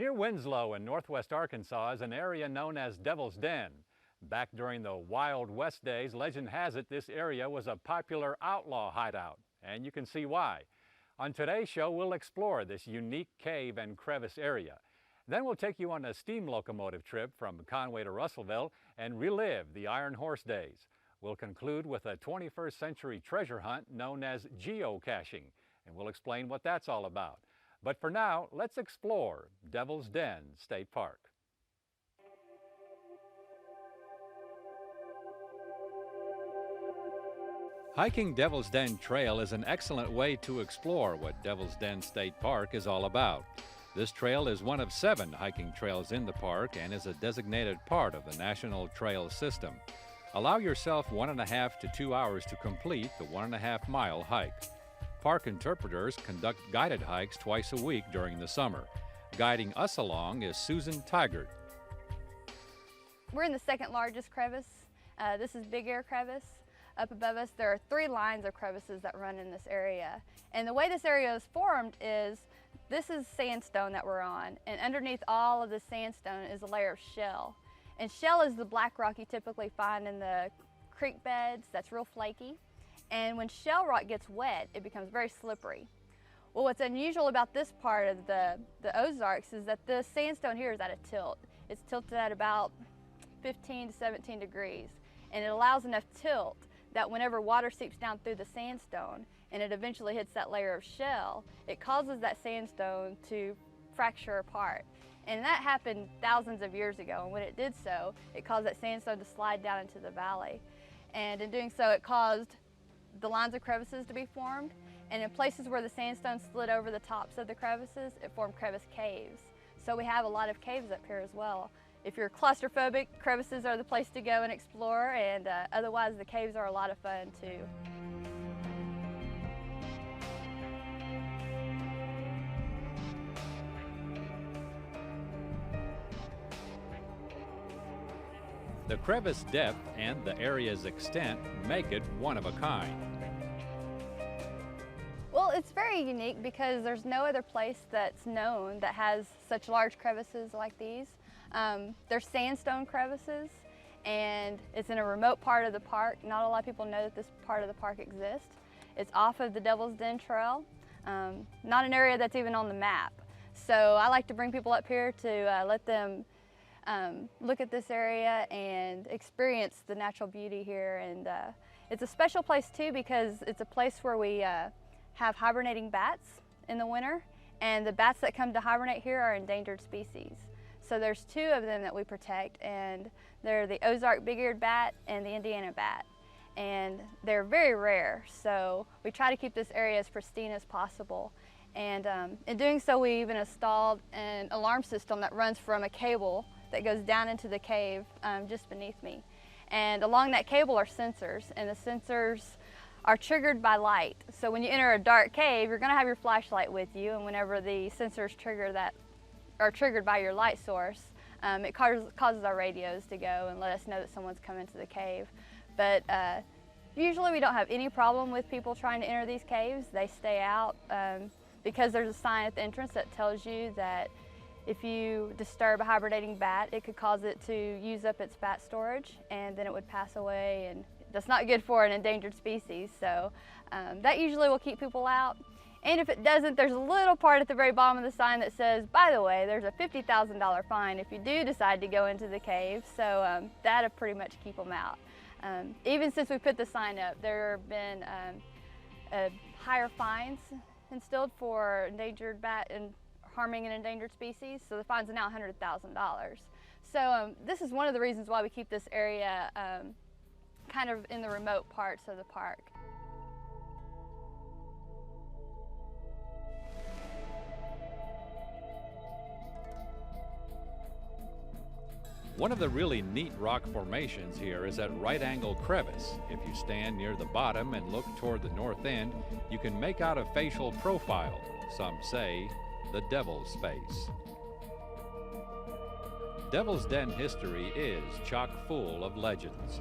Near Winslow in northwest Arkansas is an area known as Devil's Den. Back during the Wild West days, legend has it this area was a popular outlaw hideout, and you can see why. On today's show, we'll explore this unique cave and crevice area. Then we'll take you on a steam locomotive trip from Conway to Russellville and relive the Iron Horse days. We'll conclude with a 21st century treasure hunt known as geocaching, and we'll explain what that's all about. But for now, let's explore Devil's Den State Park. Hiking Devil's Den Trail is an excellent way to explore what Devil's Den State Park is all about. This trail is one of 7 hiking trails in the park and is a designated part of the National Trail System. Allow yourself 1.5 to 2 hours to complete the 1.5-mile hike. Park interpreters conduct guided hikes twice a week during the summer. Guiding us along is Susan Tigert. We're in the second largest crevice. This is Big Air Crevice. Up above us, there are 3 lines of crevices that run in this area. And the way this area is formed is, this is sandstone that we're on, and underneath all of the sandstone is a layer of shell. And shell is the black rock you typically find in the creek beds that's real flaky. And when shell rock gets wet, it becomes very slippery. Well, what's unusual about this part of the Ozarks is that the sandstone here is at a tilt. It's tilted at about 15 to 17 degrees. And it allows enough tilt that whenever water seeps down through the sandstone and it eventually hits that layer of shell, it causes that sandstone to fracture apart. And that happened thousands of years ago, and when it did so, it caused that sandstone to slide down into the valley. And in doing so, it caused the lines of crevices to be formed, and in places where the sandstone slid over the tops of the crevices, it formed crevice caves. So we have a lot of caves up here as well. If you're claustrophobic, crevices are the place to go and explore, and otherwise the caves are a lot of fun too. The crevice depth and the area's extent make it one of a kind. Well, it's very unique because there's no other place that's known that has such large crevices like these. They're sandstone crevices, and it's in a remote part of the park. Not a lot of people know that this part of the park exists. It's off of the Devil's Den Trail, not an area that's even on the map. So I like to bring people up here to let them look at this area and experience the natural beauty here. And it's a special place too because it's a place where we have hibernating bats in the winter, and the bats that come to hibernate here are endangered species. So there's 2 of them that we protect, and they're the Ozark big-eared bat and the Indiana bat. And they're very rare, so we try to keep this area as pristine as possible. And in doing so, we even installed an alarm system that runs from a cable that goes down into the cave just beneath me. And along that cable are sensors, and the sensors are triggered by light. So when you enter a dark cave, you're gonna have your flashlight with you, and whenever the sensors are triggered by your light source, it causes our radios to go and let us know that someone's come into the cave. But usually we don't have any problem with people trying to enter these caves. They stay out because there's a sign at the entrance that tells you that if you disturb a hibernating bat, it could cause it to use up its fat storage, and then it would pass away, and that's not good for an endangered species. So that usually will keep people out. And if it doesn't, there's a little part at the very bottom of the sign that says, by the way, there's a $50,000 fine if you do decide to go into the cave. So that'll pretty much keep them out. Even since we put the sign up, there have been higher fines instilled for endangered bat and harming an endangered species. So the fines are now $100,000. So this is one of the reasons why we keep this area kind of in the remote parts of the park. One of the really neat rock formations here is at Right Angle Crevice. If you stand near the bottom and look toward the north end, you can make out a facial profile. Some say the Devil's Face. Devil's Den history is chock full of legends.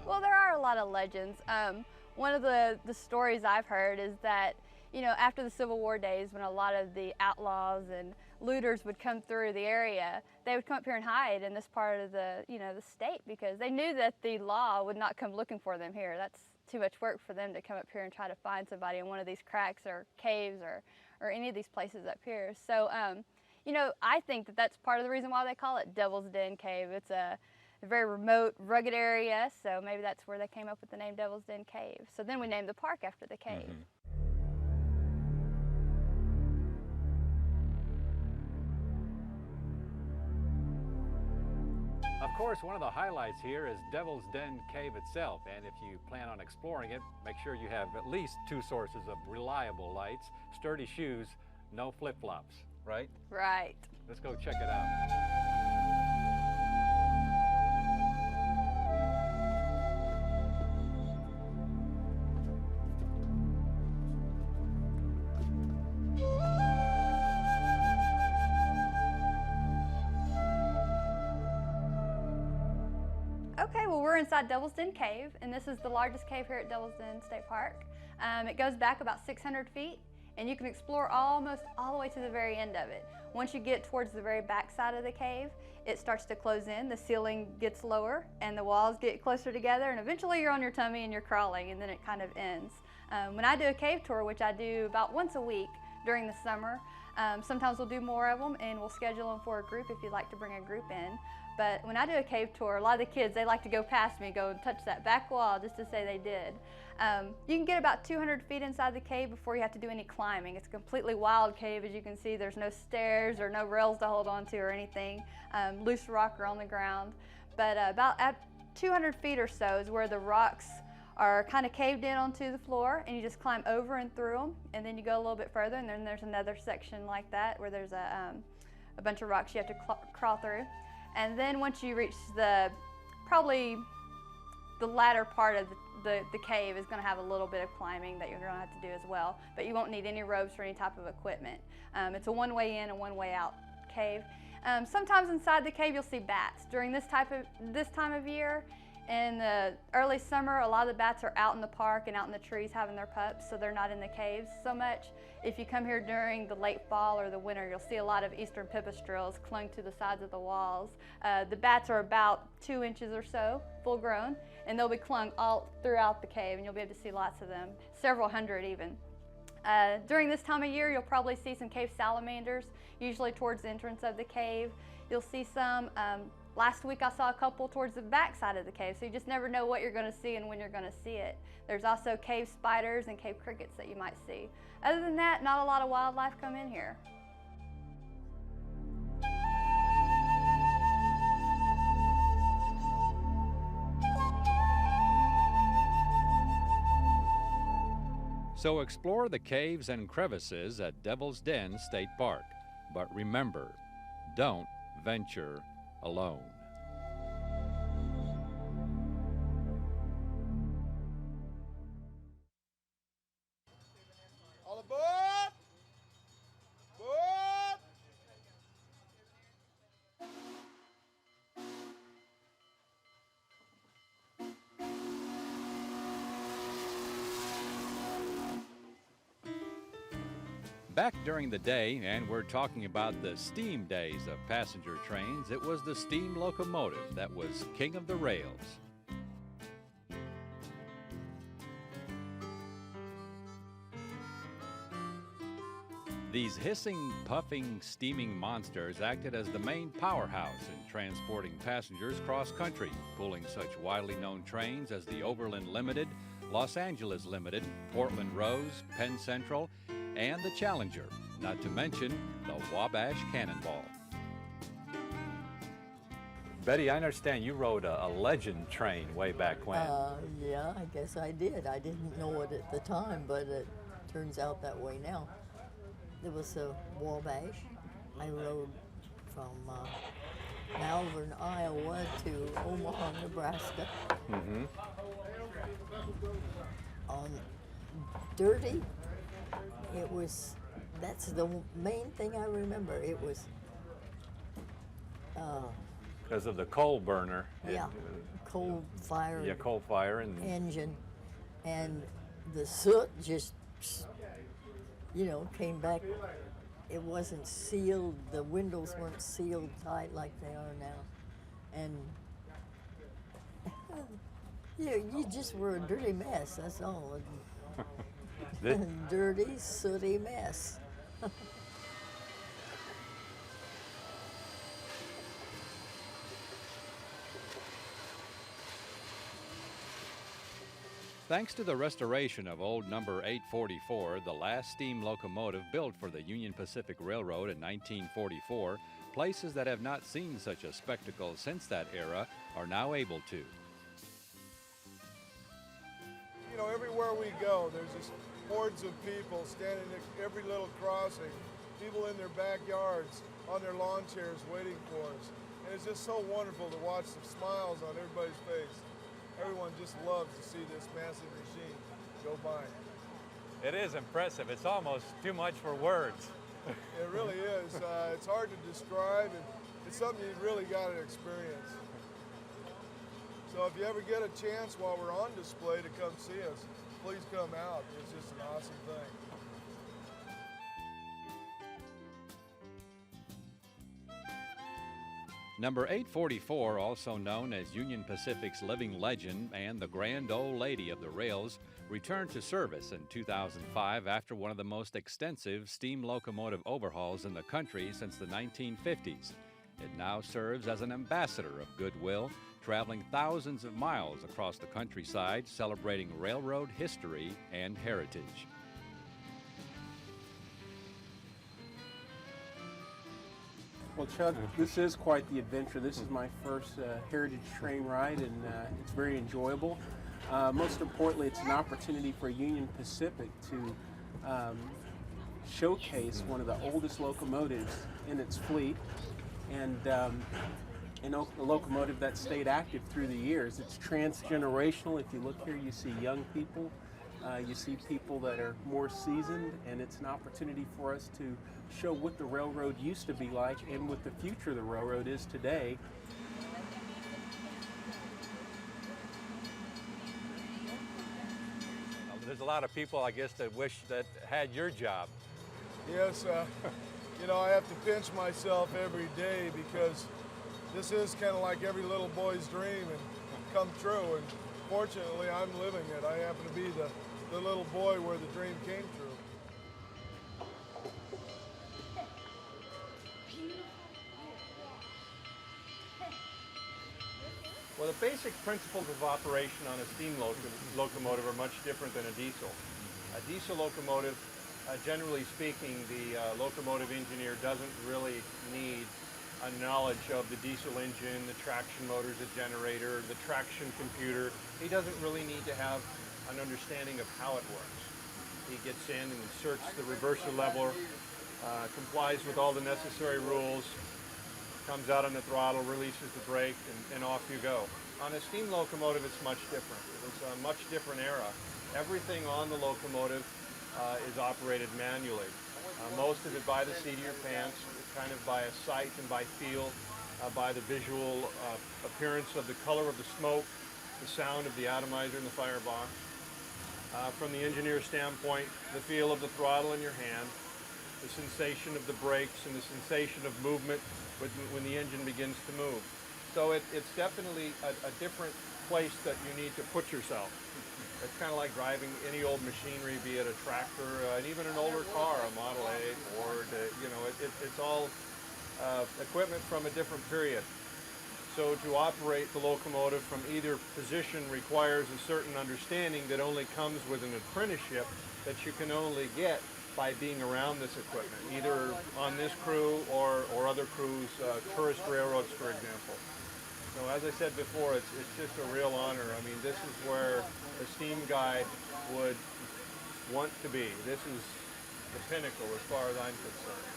Well, there are a lot of legends. One of the stories I've heard is that you know, after the Civil War days, when a lot of the outlaws and looters would come through the area, they would come up here and hide in this part of the, you know, the state, because they knew that the law would not come looking for them here. That's too much work for them to come up here and try to find somebody in one of these cracks or caves or any of these places up here. So, you know, I think that that's part of the reason why they call it Devil's Den Cave. It's a very remote, rugged area, so maybe that's where they came up with the name Devil's Den Cave. So then we named the park after the cave. Of course, one of the highlights here is Devil's Den Cave itself, and if you plan on exploring it, make sure you have at least 2 sources of reliable lights, sturdy shoes, no flip-flops, right? Right. Let's go check it out. Okay, well, we're inside Devil's Den Cave, and this is the largest cave here at Devil's Den State Park. It goes back about 600 feet, and you can explore almost all the way to the very end of it. Once you get towards the very back side of the cave, it starts to close in, the ceiling gets lower, and the walls get closer together, and eventually you're on your tummy and you're crawling, and then it kind of ends. When I do a cave tour, which I do about once a week during the summer, sometimes we'll do more of them, and we'll schedule them for a group if you'd like to bring a group in. But when I do a cave tour, a lot of the kids, they like to go past me, go and touch that back wall just to say they did. You can get about 200 feet inside the cave before you have to do any climbing. It's a completely wild cave, as you can see. There's no stairs or no rails to hold on to or anything. Loose rock or on the ground. But about at 200 feet or so is where the rocks are kind of caved in onto the floor, and you just climb over and through them, and then you go a little bit further, and then there's another section like that where there's a bunch of rocks you have to crawl through. And then once you reach probably the latter part of the cave is going to have a little bit of climbing that you're going to have to do as well, but you won't need any ropes or any type of equipment. It's a one-way in and one-way out cave. Sometimes inside the cave you'll see bats. During this time of year, in the early summer, a lot of the bats are out in the park and out in the trees having their pups, so they're not in the caves so much. If you come here during the late fall or the winter, you'll see a lot of eastern pipistrelles clung to the sides of the walls. The bats are about 2 inches or so, full grown, and they'll be clung all throughout the cave, and you'll be able to see lots of them, several hundred even. During this time of year, you'll probably see some cave salamanders, usually towards the entrance of the cave. You'll see some. Last week I saw a couple towards the back side of the cave, so you just never know what you're going to see and when you're going to see it. There's also cave spiders and cave crickets that you might see. Other than that, not a lot of wildlife come in here. So explore the caves and crevices at Devil's Den State Park. But remember, don't venture alone. All aboard! Aboard! Back during the day, and we're talking about the steam days of passenger trains, it was the steam locomotive that was king of the rails. These hissing, puffing, steaming monsters acted as the main powerhouse in transporting passengers cross-country, pulling such widely known trains as the Overland Limited, Los Angeles Limited, Portland Rose, Penn Central, and the Challenger, not to mention the Wabash Cannonball. Betty, I understand you rode a legend train way back when. Yeah, I guess I did. I didn't know it at the time, but it turns out that way now. There was a Wabash. I rode from Malvern, Iowa to Omaha, Nebraska. Mm-hmm. On dirty, that's the main thing I remember. It was, Because of the coal burner. yeah, coal fire. Yeah, coal fire and engine, and the soot just you know, came back, it wasn't sealed, the windows weren't sealed tight like they are now. And you just were a dirty mess, that's all. Dirty, sooty mess. Thanks to the restoration of old number 844, the last steam locomotive built for the Union Pacific Railroad in 1944, places that have not seen such a spectacle since that era are now able to. You know, everywhere we go, there's just hordes of people standing at every little crossing, people in their backyards, on their lawn chairs waiting for us. And it's just so wonderful to watch the smiles on everybody's face. Everyone just loves to see this massive machine go by. It is impressive. It's almost too much for words. It really is. It's hard to describe, and it's something you've really got to experience. So if you ever get a chance while we're on display to come see us, please come out. It's just an awesome thing. Number 844, also known as Union Pacific's living legend and the grand old lady of the rails, returned to service in 2005 after one of the most extensive steam locomotive overhauls in the country since the 1950s. It now serves as an ambassador of goodwill, traveling thousands of miles across the countryside, celebrating railroad history and heritage. Well, Chuck, this is quite the adventure. This is my first heritage train ride, and it's very enjoyable. Most importantly, it's an opportunity for Union Pacific to showcase one of the oldest locomotives in its fleet, and a locomotive that stayed active through the years. It's transgenerational. If you look here, you see young people, you see people that are more seasoned, and it's an opportunity for us to show what the railroad used to be like and what the future of the railroad is today. There's a lot of people, I guess, that wish that had your job. Yes, you know, I have to pinch myself every day because this is kind of like every little boy's dream and come true. And fortunately, I'm living it. I happen to be the little boy where the dream came true. Well, the basic principles of operation on a steam locomotive are much different than a diesel. A diesel locomotive, generally speaking, the locomotive engineer doesn't really need a knowledge of the diesel engine, the traction motors, the generator, the traction computer. He doesn't really need to have an understanding of how it works. He gets in and inserts the reverser lever, complies with all the necessary rules, comes out on the throttle, releases the brake, and off you go. On a steam locomotive, it's much different. It's a much different era. Everything on the locomotive is operated manually. Most of it by the seat of your pants, kind of by a sight and by feel, by the visual appearance of the color of the smoke, the sound of the atomizer in the firebox. From the engineer's standpoint, the feel of the throttle in your hand, the sensation of the brakes, and the sensation of movement when the engine begins to move. So it's definitely a different place that you need to put yourself. It's kind of like driving any old machinery, be it a tractor, and even an older car, a Model A, Ford, you know, it's all equipment from a different period. So to operate the locomotive from either position requires a certain understanding that only comes with an apprenticeship that you can only get by being around this equipment, either on this crew or other crews, tourist railroads, for example. So as I said before, it's just a real honor. I mean, this is where a steam guy would want to be. This is the pinnacle as far as I'm concerned.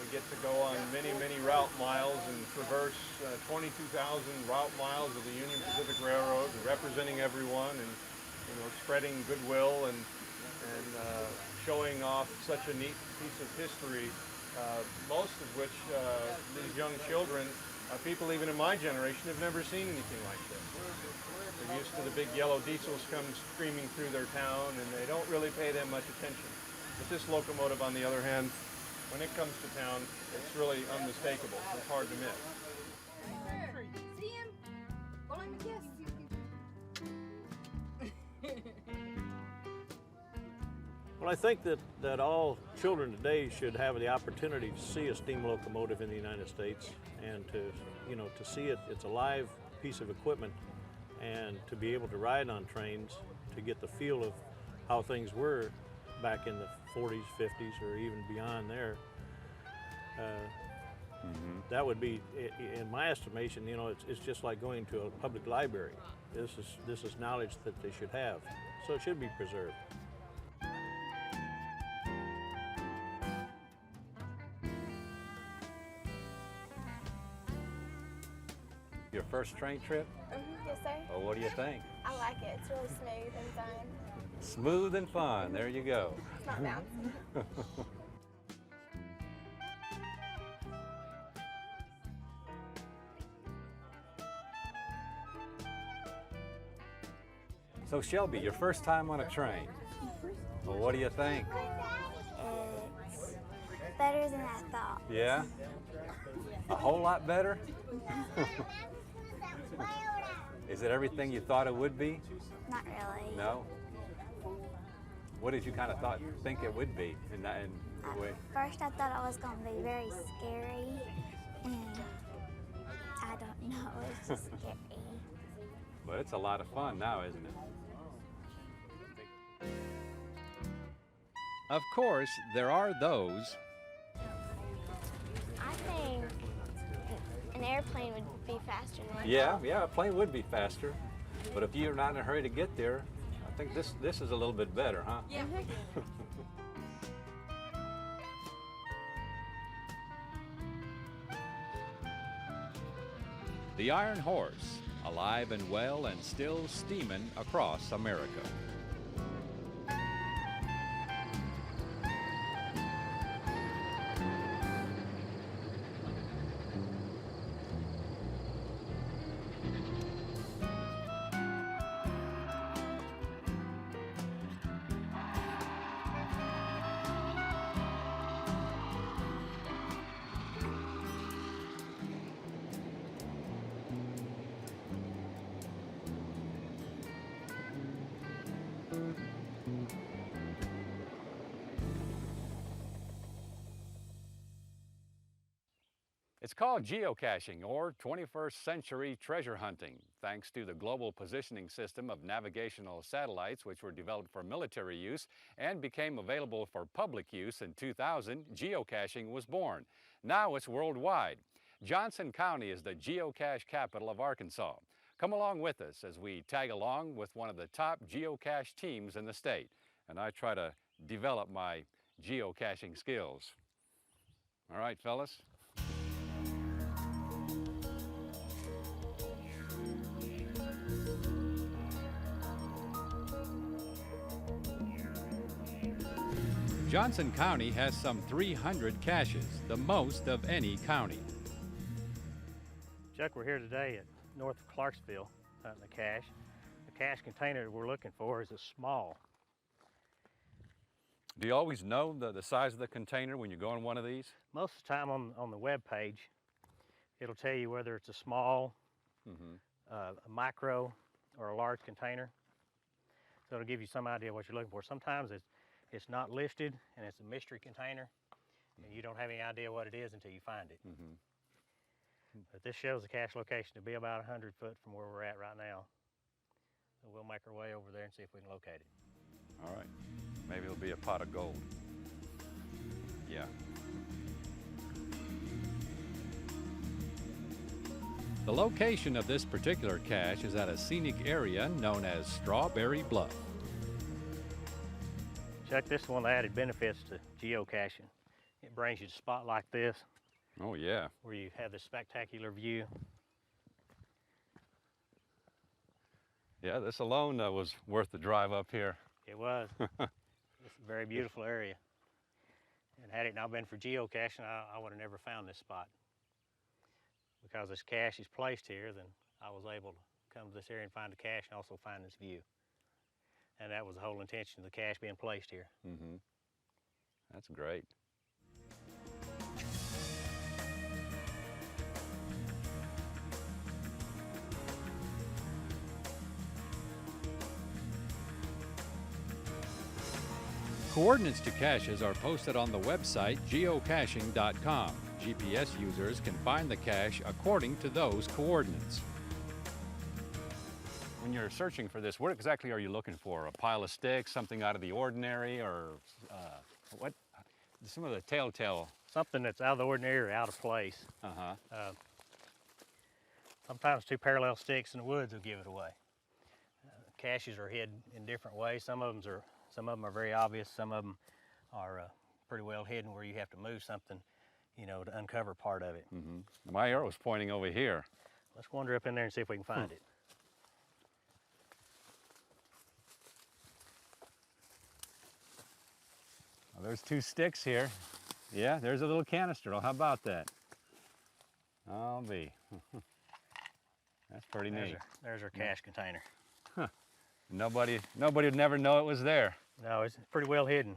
We get to go on many, many route miles and traverse 22,000 route miles of the Union Pacific Railroad, representing everyone and, you know, spreading goodwill and showing off such a neat piece of history, most of which these young children, people even in my generation, have never seen anything like this. They're used to the big yellow diesels come screaming through their town, and they don't really pay them much attention. But this locomotive, on the other hand, when it comes to town, it's really unmistakable. It's hard to miss. See him? Go let me kiss. Well, I think that all children today should have the opportunity to see a steam locomotive in the United States and to see it. It's a live piece of equipment, and to be able to ride on trains to get the feel of how things were back in the 40s, 50s, or even beyond there. That would be, in my estimation, it's just like going to a public library. This is knowledge that they should have, so it should be preserved. Your first train trip? Yes, sir. Well, what do you think? I like it. It's really smooth and fun. Smooth and fun. There you go. It's not bouncy. So Shelby, your first time on a train. Well, what do you think? It's better than I thought. Yeah? A whole lot better? Is it everything you thought it would be? Not really. No? What did you kind of think it would be in that way? First, I thought it was going to be very scary, and I don't know. It's just scary. But it's a lot of fun now, isn't it? Of course, there are those. I think an airplane would be faster than I Yeah, thought. a plane would be faster. But if you're not in a hurry to get there, I think this is a little bit better, huh? Yeah. The Iron Horse, alive and well and still steaming across America. It's called geocaching, or 21st century treasure hunting. Thanks to the global positioning system of navigational satellites, which were developed for military use and became available for public use in 2000, geocaching was born. Now it's worldwide. Johnson County is the geocache capital of Arkansas. Come along with us as we tag along with one of the top geocache teams in the state, and I try to develop my geocaching skills. All right, fellas. Johnson County has some 300 caches, the most of any county. Chuck, we're here today at north of Clarksville hunting a cache. The cache container we're looking for is a small. Do you always know the size of the container when you go on one of these? Most of the time on the web page, it'll tell you whether it's a small, a micro, or a large container. So it'll give you some idea what you're looking for. Sometimes it's not listed and it's a mystery container, and you don't have any idea what it is until you find it. But this shows the cache location to be about 100 foot from where we're at right now. So we'll make our way over there and see if we can locate it. All right. Maybe it'll be a pot of gold. Yeah. The location of this particular cache is at a scenic area known as Strawberry Bluff. Chuck, this is one of the added benefits to geocaching. It brings you to a spot like this. Oh, yeah. Where you have this spectacular view. Yeah, this alone was worth the drive up here. It was. It's a very beautiful area. And had it not been for geocaching, I would have never found this spot. Because this cache is placed here, then I was able to come to this area and find a cache and also find this view. And that was the whole intention of the cache being placed here. That's great. Coordinates to caches are posted on the website geocaching.com. GPS users can find the cache according to those coordinates. When you're searching for this, what exactly are you looking for? A pile of sticks, something out of the ordinary, or what? Some of the telltale. Something that's out of the ordinary or out of place. Sometimes two parallel sticks in the woods will give it away. Caches are hidden in different ways. Some of them are very obvious. Some of them are pretty well hidden where you have to move something, you know, to uncover part of it. My arrow's pointing over here. Let's wander up in there and see if we can find it. Well, there's two sticks here. Yeah, there's a little canister. Well, how about that? I'll be. That's pretty neat. There's our cache container. Huh. Nobody would never know it was there. No, it's pretty well hidden.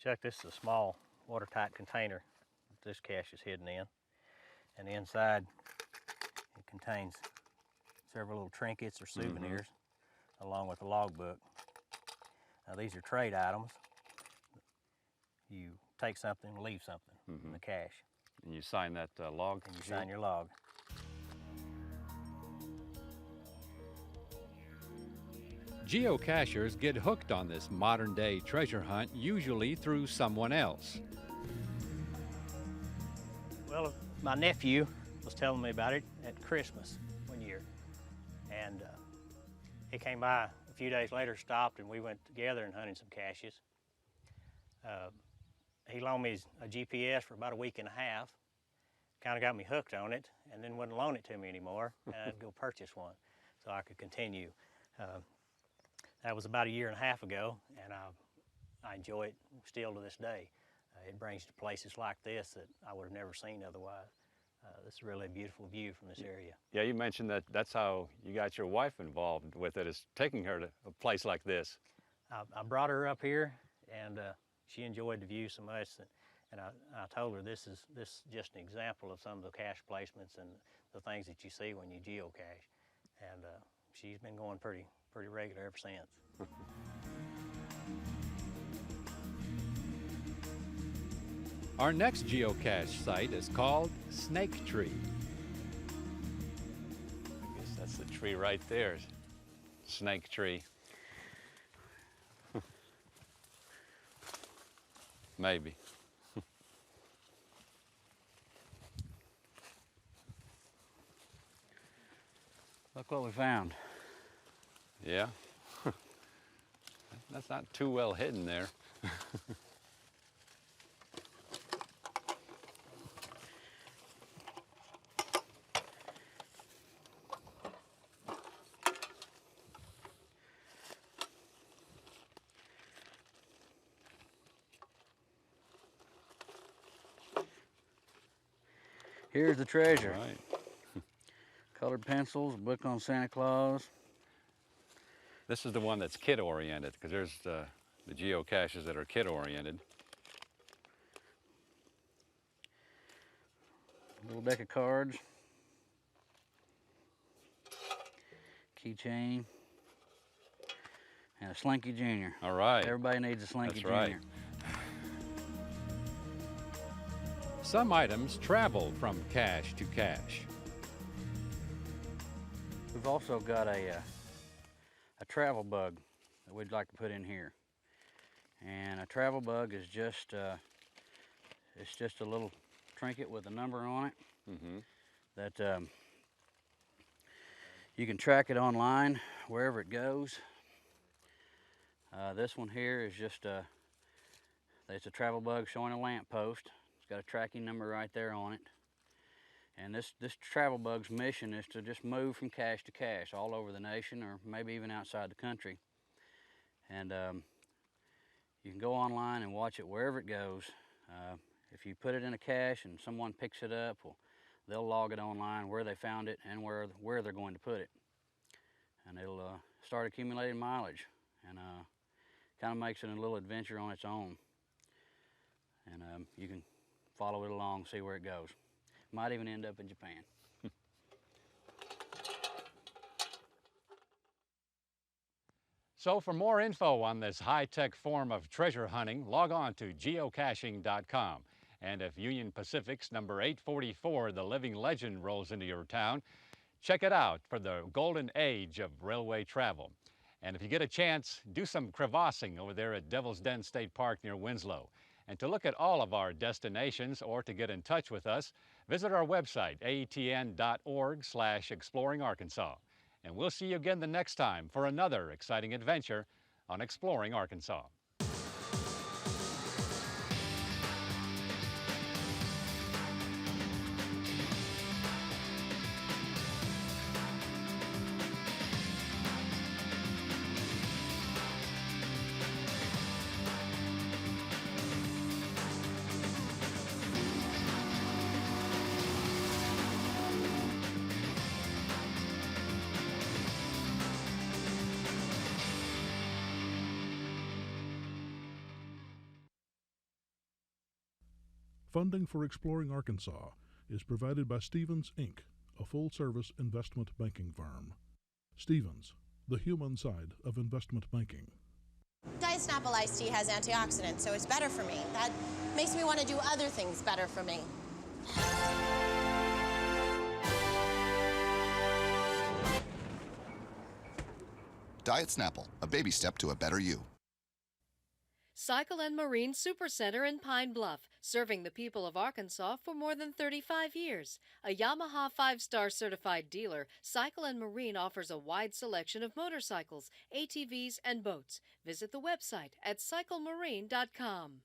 Chuck, this is a small watertight container that this cache is hidden in. And inside, it contains several little trinkets or souvenirs, along with a logbook. Now, these are trade items. You take something, leave something in the cache. And you sign that log? And you sign your log. Geocachers get hooked on this modern-day treasure hunt, usually through someone else. Well, my nephew was telling me about it at Christmas one year. And he came by a few days later, stopped, and we went together and hunted some caches. He loaned me a GPS for about a week and a half. Kind of got me hooked on it, and then wouldn't loan it to me anymore. And I'd go purchase one so I could continue. That was about a year and a half ago, and I enjoy it still to this day. It brings you to places like this that I would have never seen otherwise. This is really a beautiful view from this area. Yeah, you mentioned that that's how you got your wife involved with it, is taking her to a place like this. I brought her up here, and she enjoyed the view so much, and I told her this is just an example of some of the cache placements and the things that you see when you geocache. And she's been going pretty regular ever since. Our next geocache site is called Snake Tree. I guess that's the tree right there, Snake Tree. Maybe. Look what we found. Yeah. That's not too well hidden there. Here's the treasure. Right. Colored pencils, book on Santa Claus. This is the one that's kit-oriented, because there's the geocaches that are kit-oriented. Little deck of cards. Keychain. And a Slinky Jr. All right. Everybody needs a Slinky Jr. Right. Some items travel from cache to cache. We've also got a travel bug that we'd like to put in here. And a travel bug is just it's just a little trinket with a number on it that you can track it online wherever it goes. This one here is just it's a travel bug showing a lamp post. It's got a tracking number right there on it. And this travel bug's mission is to just move from cache to cache all over the nation, or maybe even outside the country. And you can go online and watch it wherever it goes. If you put it in a cache and someone picks it up, well, they'll log it online where they found it and where they're going to put it. And it'll start accumulating mileage, and kind of makes it a little adventure on its own. and you can follow it along, see where it goes. Might even end up in Japan. So for more info on this high-tech form of treasure hunting, log on to geocaching.com. And if Union Pacific's number 844, The Living Legend, rolls into your town, check it out for the golden age of railway travel. And if you get a chance, do some crevassing over there at Devil's Den State Park near Winslow. And to look at all of our destinations or to get in touch with us, visit our website, aetn.org/exploringarkansas. And we'll see you again the next time for another exciting adventure on Exploring Arkansas. Funding for Exploring Arkansas is provided by Stevens, Inc., a full-service investment banking firm. Stevens, the human side of investment banking. Diet Snapple iced tea has antioxidants, so it's better for me. That makes me want to do other things better for me. Diet Snapple, a baby step to a better you. Cycle and Marine Supercenter in Pine Bluff, serving the people of Arkansas for more than 35 years. A Yamaha 5-star certified dealer, Cycle and Marine offers a wide selection of motorcycles, ATVs, and boats. Visit the website at cyclemarine.com.